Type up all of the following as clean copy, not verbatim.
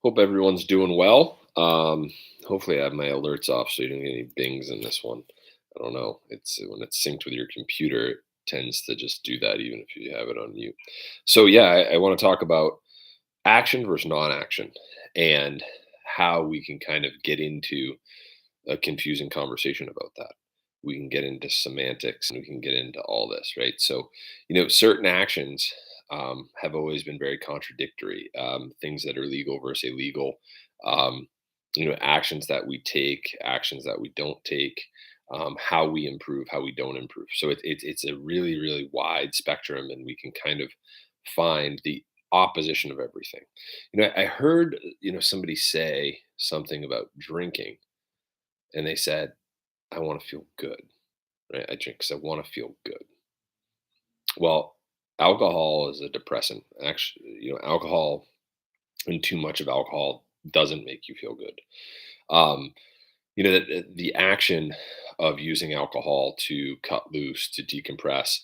Hope everyone's doing well. Hopefully, I have my alerts off so you don't get any bings in this one. I don't know. It's when it's synced with your computer, it tends to just do that, even if you have it on mute. So, yeah, I want to talk about action versus non-action and how we can kind of get into a confusing conversation about that. We can get into semantics and we can get into all this, right? So, certain actions have always been very contradictory. Things that are legal versus illegal, um, actions that we take, actions that we don't take, how we improve, how we don't improve. So it's a really, really wide spectrum, and we can kind of find the opposition of everything. I heard, somebody say something about drinking, and they said, "I want to feel good, right? I drink because I want to feel good." Well, alcohol is a depressant. Actually, alcohol and too much of alcohol doesn't make you feel good. Um, the action of using alcohol to cut loose, to decompress,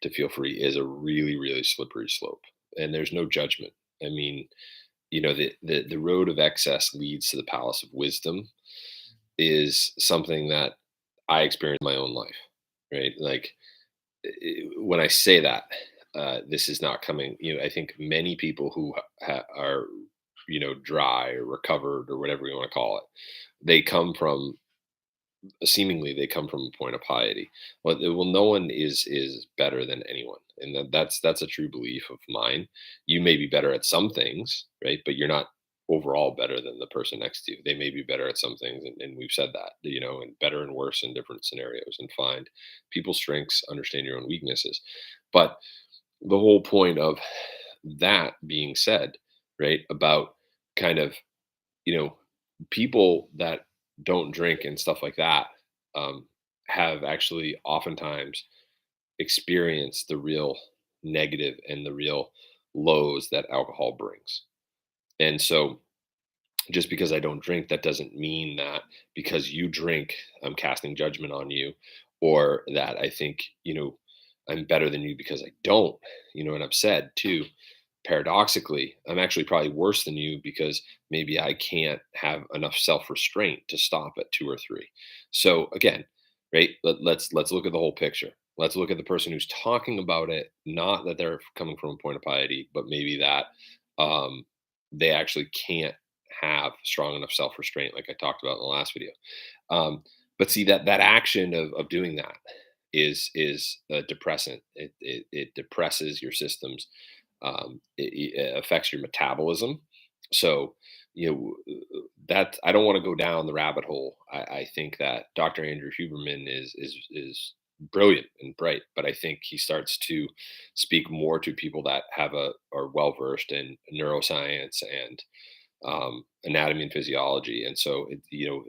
to feel free is a really, really slippery slope. And there's no judgment. I mean, the road of excess leads to the palace of wisdom is something that I experienced in my own life, right? Like when I say that, this is not coming. I think many people who are, dry or recovered or whatever you want to call it, they come from seemingly they come from a point of piety. Well, no one is better than anyone, and that's a true belief of mine. You may be better at some things, right? But you're not overall better than the person next to you. They may be better at some things, and we've said that, and better and worse in different scenarios. And find people's strengths, understand your own weaknesses. But the whole point of that being said, right, about kind of you know, people that don't drink and stuff like that um, have actually oftentimes experienced the real negative and the real lows that alcohol brings. And so, just because I don't drink, that doesn't mean that because you drink, I'm casting judgment on you, or that I think, I'm better than you because I don't, and I've said too, paradoxically, I'm actually probably worse than you because maybe I can't have enough self-restraint to stop at two or three. So again, right? Let's look at the whole picture. Let's look at the person who's talking about it, not that they're coming from a point of piety, but maybe that um, they actually can't have strong enough self-restraint, like I talked about in the last video. But see that action of doing that is a depressant. It depresses your systems. It affects your metabolism. So, that I don't want to go down the rabbit hole. I think that Dr. Andrew Huberman is brilliant and bright, but I think he starts to speak more to people that are well versed in neuroscience and anatomy and physiology. And so,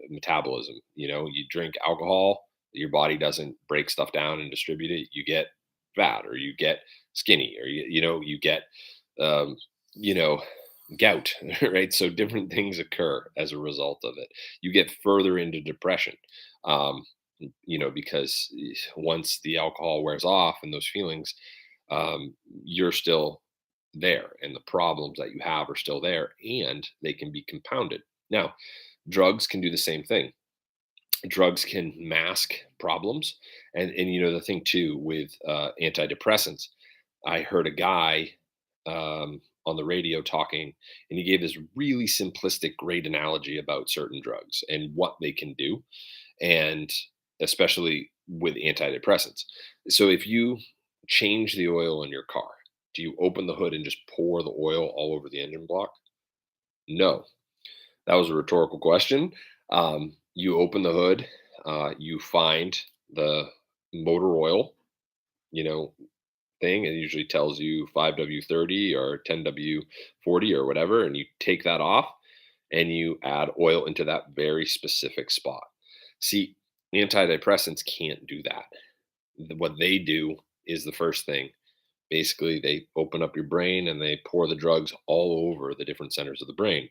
metabolism. You drink alcohol, your body doesn't break stuff down and distribute it. You get fat, or you get skinny, or you get um, you know gout, right? So different things occur as a result of it. You get further into depression. Um, because once the alcohol wears off and those feelings, you're still there, and the problems that you have are still there, and they can be compounded. Now, drugs can do the same thing. Drugs can mask problems, and the thing too with antidepressants, I heard a guy on the radio talking, and he gave this really simplistic, great analogy about certain drugs and what they can do, and especially with antidepressants. So if you change the oil in your car, do you open the hood and just pour the oil all over the engine block? No. That was a rhetorical question. You open the hood, you find the motor oil, you know, thing. It usually tells you 5W30 or 10W40 or whatever, and you take that off and you add oil into that very specific spot. See, antidepressants can't do that. What they do is the first thing. Basically, they open up your brain and they pour the drugs all over the different centers of the brain.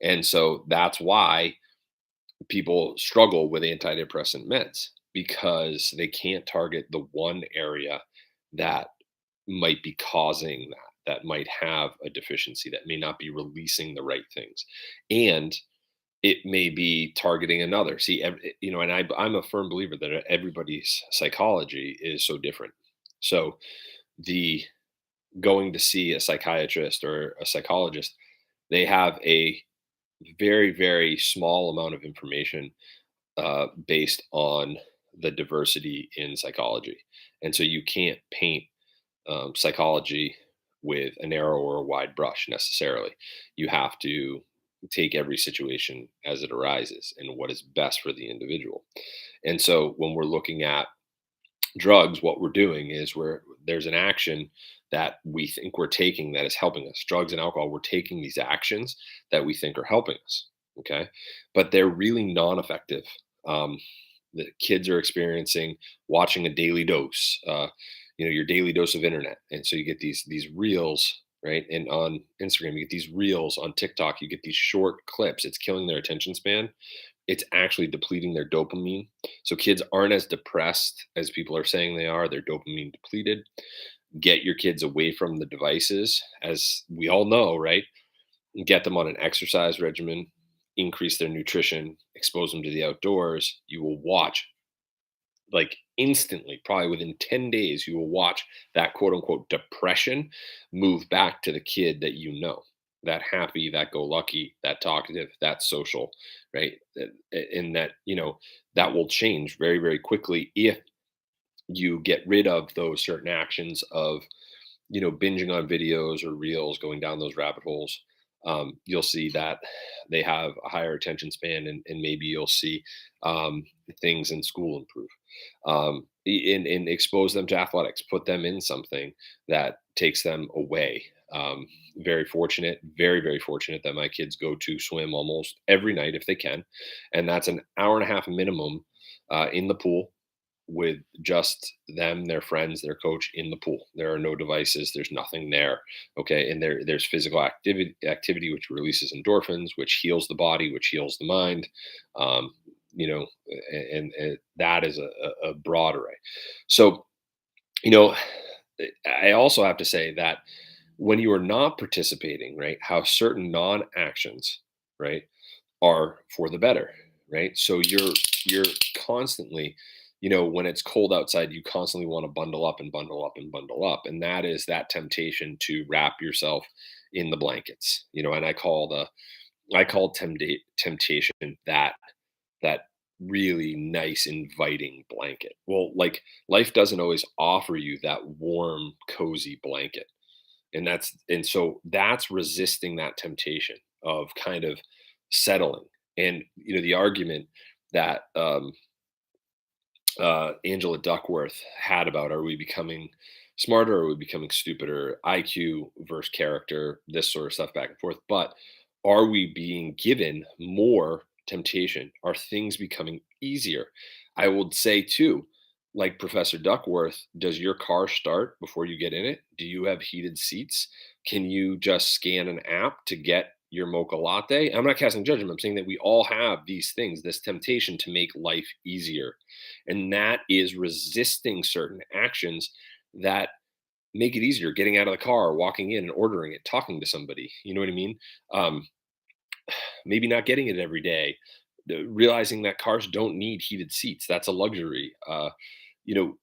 And so that's why people struggle with antidepressant meds, because they can't target the one area that might be causing that might have a deficiency, that may not be releasing the right things. And it may be targeting another. See, and I'm a firm believer that everybody's psychology is so different. So the going to see a psychiatrist or a psychologist, they have a very, very small amount of information based on the diversity in psychology. And so you can't paint psychology with a narrow or a wide brush necessarily. You have to take every situation as it arises and what is best for the individual. And so when we're looking at drugs, what we're doing is there's an action that we think we're taking that is helping us. Drugs and alcohol, we're taking these actions that we think are helping us. Okay. But they're really non-effective. Um, the kids are experiencing watching a daily dose, your daily dose of internet. And so you get these reels, right? And on Instagram, you get these reels. On TikTok, you get these short clips. It's killing their attention span. It's actually depleting their dopamine. So kids aren't as depressed as people are saying they are. They're dopamine depleted. Get your kids away from the devices, as we all know, right? Get them on an exercise regimen, increase their nutrition, expose them to the outdoors. You will watch, like, instantly, probably within 10 days, you will watch that quote unquote depression move back to the kid that you know, that happy, that go lucky, that talkative, that social, right? And that, that will change very, very quickly if you get rid of those certain actions of, binging on videos or reels, going down those rabbit holes. You'll see that they have a higher attention span, and maybe you'll see things in school improve. And expose them to athletics, put them in something that takes them away. Very fortunate, very, very fortunate that my kids go to swim almost every night if they can. And that's an hour and a half minimum in the pool with just them, their friends, their coach in the pool. There are no devices. There's nothing there. Okay, and there's physical activity which releases endorphins, which heals the body, which heals the mind. Um, and that is a broad array. So, you know, I also have to say that when you are not participating, right, how certain non-actions, right, are for the better, right? So you're constantly, when it's cold outside, you constantly want to bundle up and bundle up and bundle up, and that is that temptation to wrap yourself in the blankets, and I call temptation that really nice inviting blanket. Well, like, life doesn't always offer you that warm cozy blanket, and so that's resisting that temptation of kind of settling. And the argument that Angela Duckworth had about, are we becoming smarter, or are we becoming stupider, IQ versus character, this sort of stuff, back and forth. But are we being given more temptation? Are things becoming easier? I would say too, like Professor Duckworth, does your car start before you get in it? Do you have heated seats? Can you just scan an app to get your mocha latte? I'm not casting judgment. I'm saying that we all have these things, this temptation to make life easier. And that is resisting certain actions that make it easier, getting out of the car, walking in and ordering it, talking to somebody. You know what I mean? Um, Maybe not getting it every day, realizing that cars don't need heated seats. That's a luxury. You know,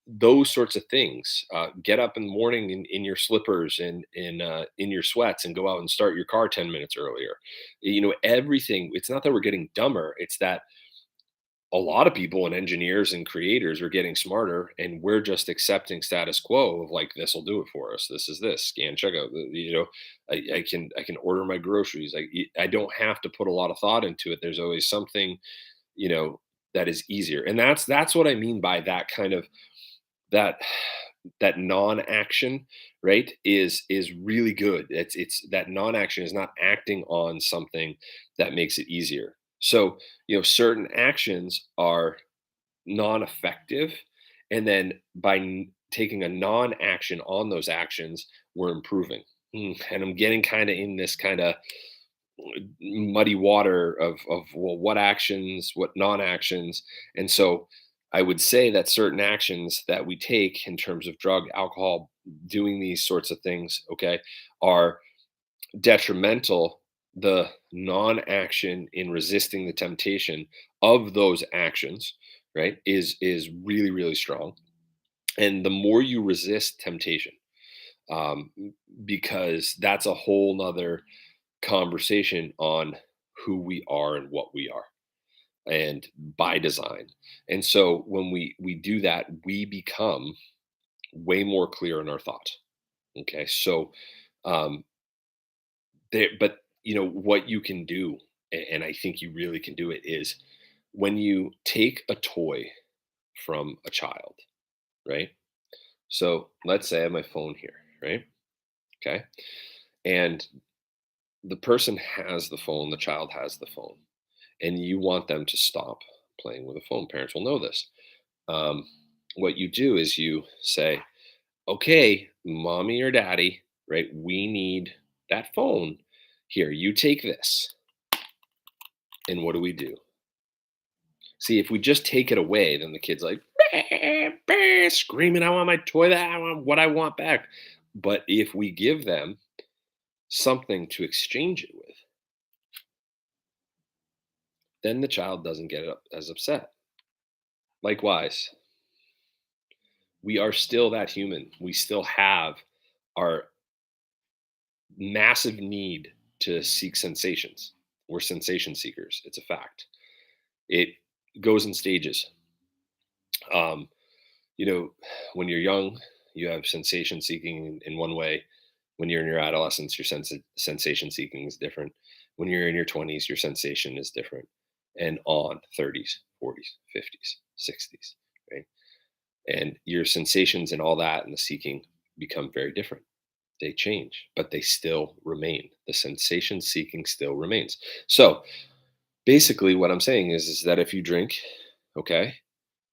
those sorts of things. Get up in the morning in your slippers and in your sweats and go out and start your car 10 minutes earlier. Everything. It's not that we're getting dumber. It's that a lot of people and engineers and creators are getting smarter, and we're just accepting status quo of, like, this will do it for us. This is this scan checkout. I can order my groceries. I don't have to put a lot of thought into it. There's always something, you know that is easier, and that's what I mean by that kind of, that that non-action, right, is really good. It's that non-action is not acting on something that makes it easier. So, certain actions are non-effective, and then by taking a non-action on those actions, we're improving. And I'm getting kind of in this kind of muddy water of, well, what actions, what non-actions. And so I would say that certain actions that we take in terms of drug, alcohol, doing these sorts of things, okay, are detrimental. The non-action in resisting the temptation of those actions, right, is really, really strong. And the more you resist temptation, um, because that's a whole nother conversation on who we are and what we are, and by design. And so when we do that, we become way more clear in our thought. Okay, so um, there, but what you can do, and I think you really can do it, is when you take a toy from a child, right? So let's say I have my phone here, right? Okay, and the person has the phone, the child has the phone, and you want them to stop playing with a phone. Parents will know this. Um, what you do is you say, okay, mommy or daddy, right? We need that phone. Here, you take this. And what do we do? See, if we just take it away, then the kid's like "Bah, bah," screaming, I want my toy, that I want what I want back. But if we give them something to exchange it with, then the child doesn't get as upset. Likewise, we are still that human. We still have our massive need to seek sensations. We're sensation seekers. It's a fact. It goes in stages. Um, when you're young, you have sensation seeking in one way. When you're in your adolescence, your sensation seeking is different. When you're in your 20s, your sensation is different. And on 30s, 40s, 50s, 60s, right? And your sensations and all that and the seeking become very different. They change, but they still remain. The sensation seeking still remains. So basically, what I'm saying is that if you drink, okay,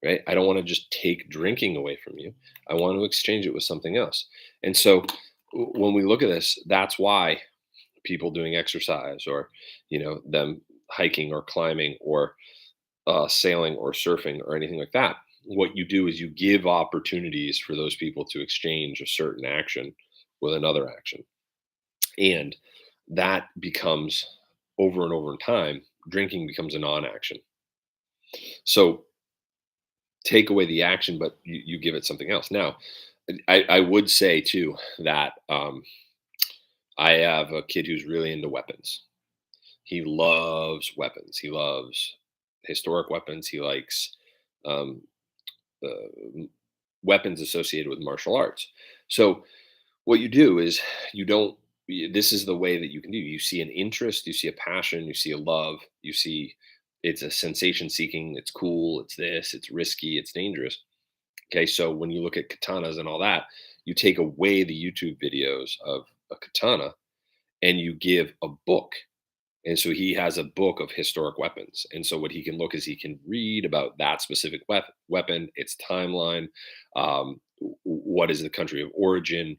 right? I don't want to just take drinking away from you. I want to exchange it with something else. And so when we look at this, that's why people doing exercise, or them hiking or climbing or sailing or surfing or anything like that, what you do is you give opportunities for those people to exchange a certain action with another action. And that becomes, over and over in time, drinking becomes a non-action. So take away the action, but you give it something else. Now, I would say too that I have a kid who's really into weapons. He loves weapons. He loves historic weapons. He likes um, weapons associated with martial arts. So what you do is, you don't this is the way that you can do. You see an interest, you see a passion, you see a love, you see it's a sensation seeking, it's cool, it's this, it's risky, it's dangerous. Okay, so when you look at katanas and all that, you take away the YouTube videos of a katana and you give a book. And so he has a book of historic weapons. And so what he can look is, he can read about that specific weapon, its timeline, what is the country of origin,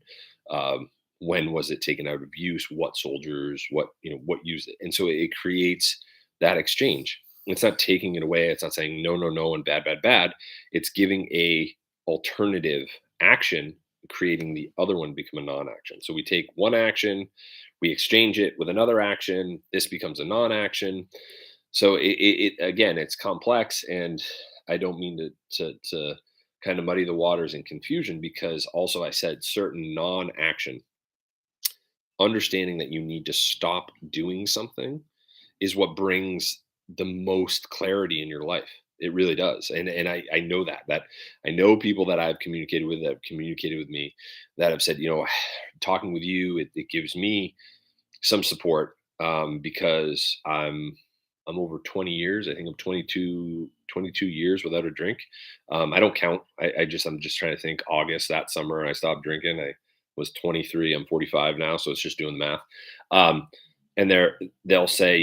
um, when was it taken out of use, what soldiers, what used it. And so it creates that exchange. It's not taking it away. It's not saying no, no, no, and bad, bad, bad. It's giving a alternative action, creating the other one become a non-action. So we take one action, we exchange it with another action, this becomes a non-action. So again, it's complex, and I don't mean to kind of muddy the waters in confusion, because also I said certain non-action, understanding that you need to stop doing something, is what brings the most clarity in your life. It really does. And I know that I know people that I've communicated with, that have communicated with me, that have said, talking with you, it gives me some support, because I'm over 20 years. I think I'm 22 years without a drink. I don't count. I'm just trying to think. August, that summer, I stopped drinking. I was 23. I'm 45 now, so it's just doing the math. Um, and they'll say,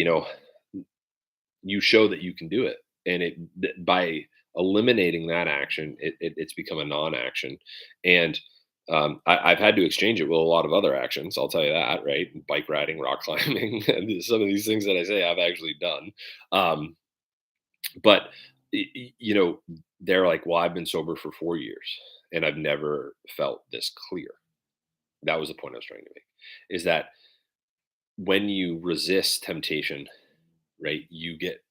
you show that you can do it, and by eliminating that action, it's become a non-action. And I've had to exchange it with a lot of other actions, I'll tell you that, right? Bike riding, rock climbing, and some of these things that I say I've actually done. um, but you know, they're like, well, I've been sober for 4 years and I've never felt this clear. That was the point I was trying to make, is that when you resist temptation, right, you get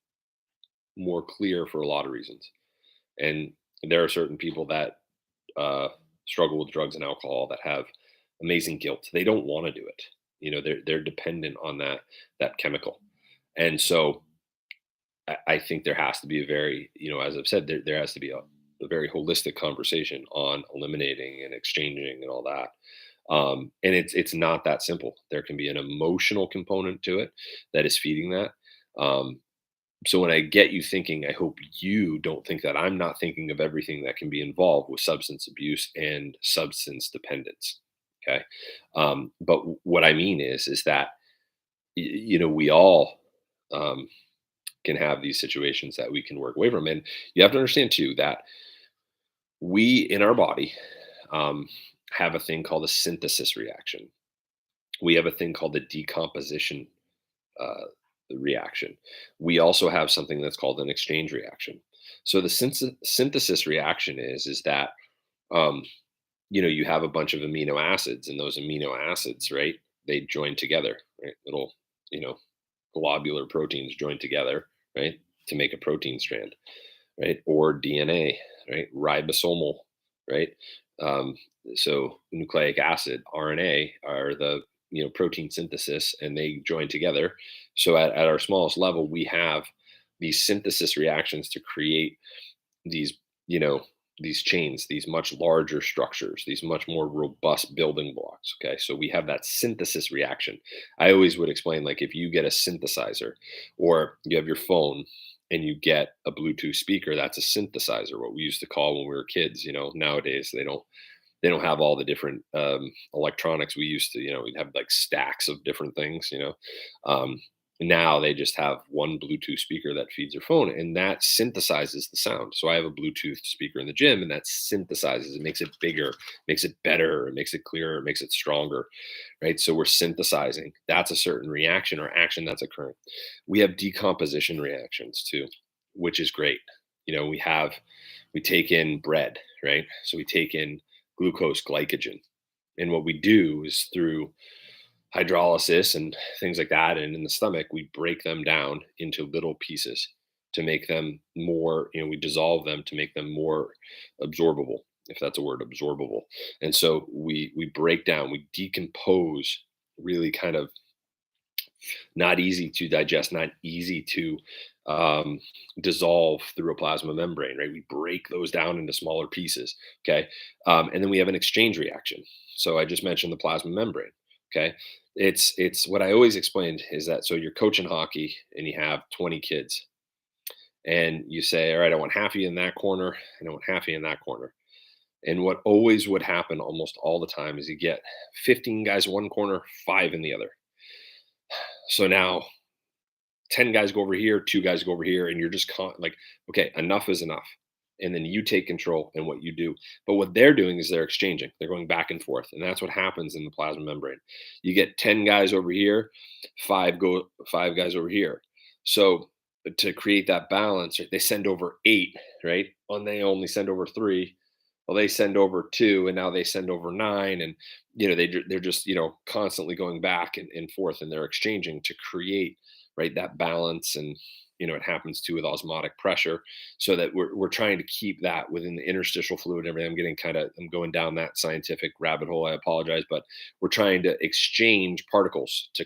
more clear for a lot of reasons. And there are certain people that uh, struggle with drugs and alcohol that have amazing guilt. They don't want to do it. They're dependent on that chemical. And so I think there has to be a very, as I've said, there has to be a very holistic conversation on eliminating and exchanging and all that. And it's not that simple. There can be an emotional component to it that is feeding that. Um, so when I get you thinking, I hope you don't think that I'm not thinking of everything that can be involved with substance abuse and substance dependence. Okay. But what I mean is that, we all um, can have these situations that we can work away from. And you have to understand too that we in our body um, have a thing called a synthesis reaction. We have a thing called the decomposition uh, reaction. We also have something that's called an exchange reaction. So the synthesis reaction is that um, you have a bunch of amino acids, and those amino acids, right? They join together, right? Little you know globular proteins join together, right, to make a protein strand, right? Or DNA, right? Ribosomal, right? Um, so nucleic acid, RNA are the protein synthesis, and they join together. So at our smallest level, we have these synthesis reactions to create these you know these chains, these much larger structures, these much more robust building blocks. Okay, so we have that synthesis reaction. I always would explain, like, if you get a synthesizer or you have your phone and you get a Bluetooth speaker, that's a synthesizer, what we used to call when we were kids. Nowadays they don't have all the different electronics we used to. We'd have like stacks of different things. Um, Now they just have one Bluetooth speaker that feeds your phone, and that synthesizes the sound. So I have a Bluetooth speaker in the gym, and that synthesizes it, makes it bigger, makes it better, it makes it clearer, it makes it stronger, right? So we're synthesizing. That's a certain reaction or action that's occurring. We have decomposition reactions too, which is great. We take in bread, right? So we take in glucose, glycogen. And what we do is through hydrolysis and things like that, and in the stomach, we break them down into little pieces to make them more, we dissolve them to make them more absorbable, if that's a word, absorbable. And so we break down, we decompose, really kind of not easy to digest, not easy to um, dissolve through a plasma membrane, right? We break those down into smaller pieces, okay? And then we have an exchange reaction. So I just mentioned the plasma membrane, okay? It's what I always explained is that, so you're coaching hockey and you have 20 kids, and you say, all right, I want half of you in that corner and I want half of you in that corner. And what always would happen almost all the time is you get 15 guys in one corner, five in the other. So now 10 guys go over here, two guys go over here, and you're just like, okay, enough is enough. And then you take control in what you do. But what they're doing is they're exchanging, they're going back and forth. And that's what happens in the plasma membrane. You get 10 guys over here, five guys over here. So to create that balance, right, they send over eight, right? And they only send over three. Well, they send over two, and now they send over nine. And they're just constantly going back and forth, and they're exchanging to create, right, that balance. And it happens too with osmotic pressure, so that we're trying to keep that within the interstitial fluid and everything. I'm going down that scientific rabbit hole, I apologize, but we're trying to exchange particles to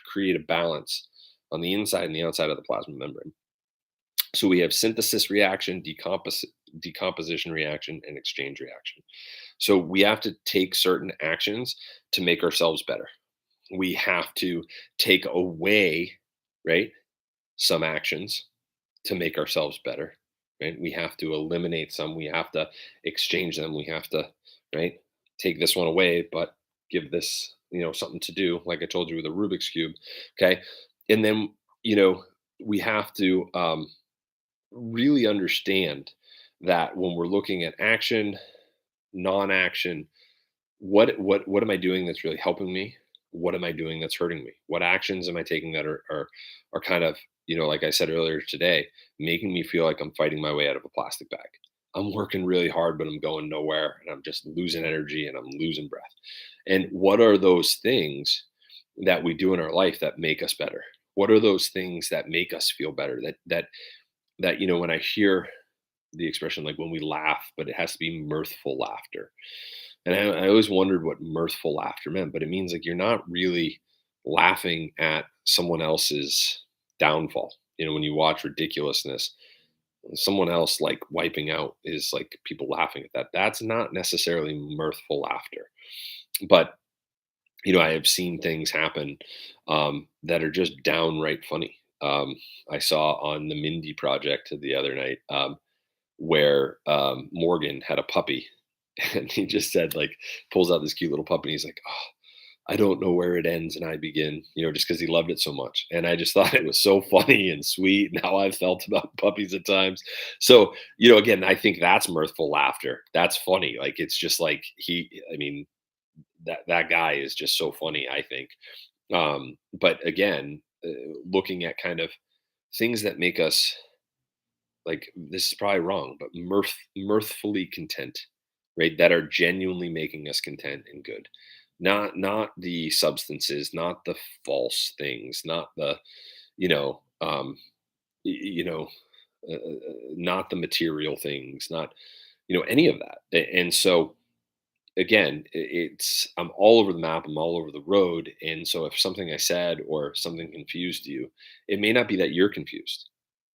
create a balance on the inside and the outside of the plasma membrane. So we have synthesis reaction, decomposition reaction, and exchange reaction. So we have to take certain actions to make ourselves better. We have to take away, right, some actions to make ourselves better. Right? We have to eliminate some. We have to exchange them. We have to, right, take this one away, but give this, something to do. Like I told you with a Rubik's cube. Okay, and then we have to really understand that when we're looking at action, non-action, what am I doing that's really helping me? What am I doing that's hurting me? What actions am I taking that are kind of like I said earlier today, making me feel like I'm fighting my way out of a plastic bag. I'm working really hard, but I'm going nowhere and I'm just losing energy and I'm losing breath. And what are those things that we do in our life that make us better? What are those things that make us feel better? That when I hear the expression like when we laugh, but it has to be mirthful laughter. And I always wondered what mirthful laughter meant, but it means like you're not really laughing at someone else's downfall. When you watch ridiculousness, someone else like wiping out is like people laughing at that. That's not necessarily mirthful laughter. But I have seen things happen that are just downright funny. I saw on the Mindy Project the other night where Morgan had a puppy, and he just said like pulls out this cute little puppy, and he's like, "Oh, I don't know where it ends and I begin," just because he loved it so much. And I just thought it was so funny and sweet, and how I've felt about puppies at times. So, again, I think that's mirthful laughter. That's funny. Like it's just like I mean, that guy is just so funny, I think. But again, looking at kind of things that make us like this is probably wrong, but mirthfully content, right? That are genuinely making us content and good. Not the substances, not the false things, not the, you know, y- you know, not the material things, not, any of that. And so again, it's I'm all over the map, I'm all over the road. And so if something I said or something confused you, it may not be that you're confused.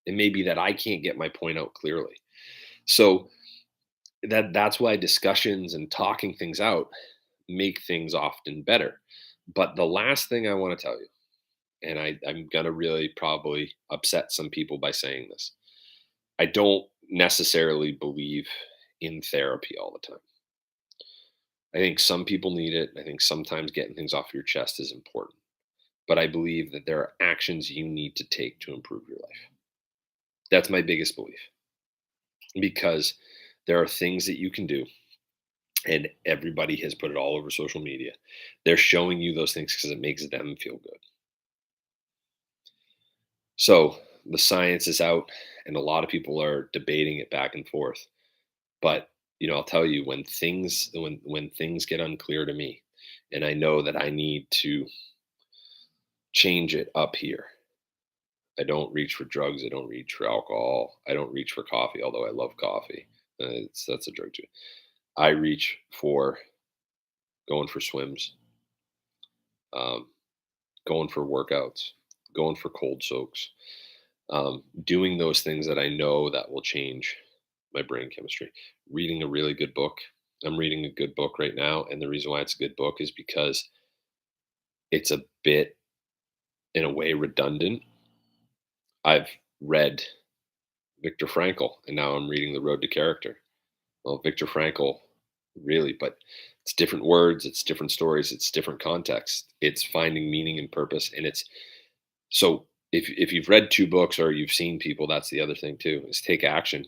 It may be that I can't get my point out clearly. So that's why discussions and talking things out make things often better. But the last thing I want to tell you, and I'm gonna really probably upset some people by saying this. I don't necessarily believe in therapy all the time. I think some people need it. I think sometimes getting things off your chest is important. But I believe that there are actions you need to take to improve your life. That's my biggest belief because there are things that you can do, and everybody has put it all over social media. They're showing you those things because it makes them feel good. So the science is out, and a lot of people are debating it back and forth. But I'll tell you when things get unclear to me, and I know that I need to change it up here. I don't reach for drugs. I don't reach for alcohol. I don't reach for coffee, although I love coffee. That's a drug too. I reach for going for swims, um, going for workouts, going for cold soaks, doing those things that I know that will change my brain chemistry. Reading a really good book. I'm reading a good book right now, and the reason why it's a good book is because it's a bit, in a way, redundant. I've read Viktor Frankl, and now I'm reading The Road to Character. Well, Viktor Frankl, really, but it's different words, it's different stories, it's different context. It's finding meaning and purpose, and it's so if you've read 2 books or you've seen people, that's the other thing too, is take action.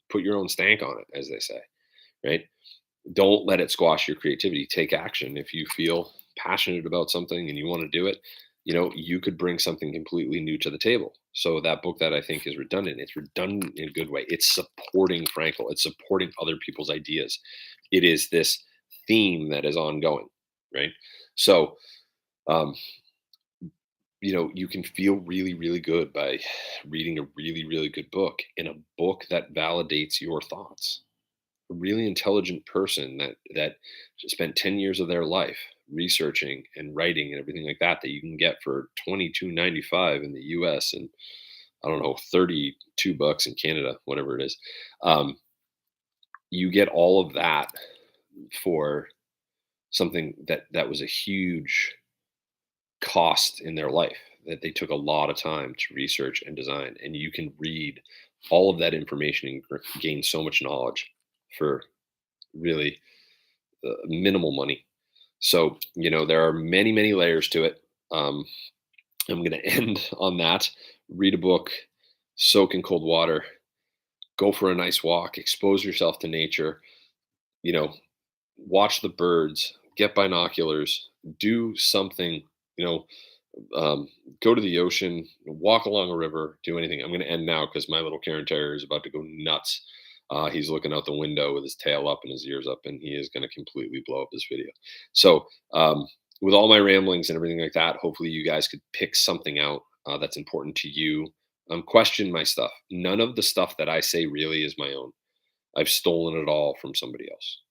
Put your own stank on it, as they say, right? Don't let it squash your creativity. Take action. If you feel passionate about something and you want to do it, you could bring something completely new to the table. So that book that I think is redundant, it's redundant in a good way. It's supporting Frankel. It's supporting other people's ideas. It is this theme that is ongoing, right? So, um, you can feel really, really good by reading a really, really good book, in a book that validates your thoughts. A really intelligent person that spent 10 years of their life researching and writing and everything like that you can get for 22.95 in the US, and I don't know, 32 bucks in Canada, whatever it is. Um, you get all of that for something that was a huge cost in their life, that they took a lot of time to research and design, and you can read all of that information and gain so much knowledge for really minimal money. So, there are many, many layers to it. I'm going to end on that. Read a book, soak in cold water, go for a nice walk, expose yourself to nature, you know, watch the birds, get binoculars, do something, you know, go to the ocean, walk along a river, do anything. I'm going to end now because my little Karen Terrier is about to go nuts. He's looking out the window with his tail up and his ears up, and he is going to completely blow up this video. So, with all my ramblings and everything like that, hopefully you guys could pick something out that's important to you. Question my stuff. None of the stuff that I say really is my own. I've stolen it all from somebody else.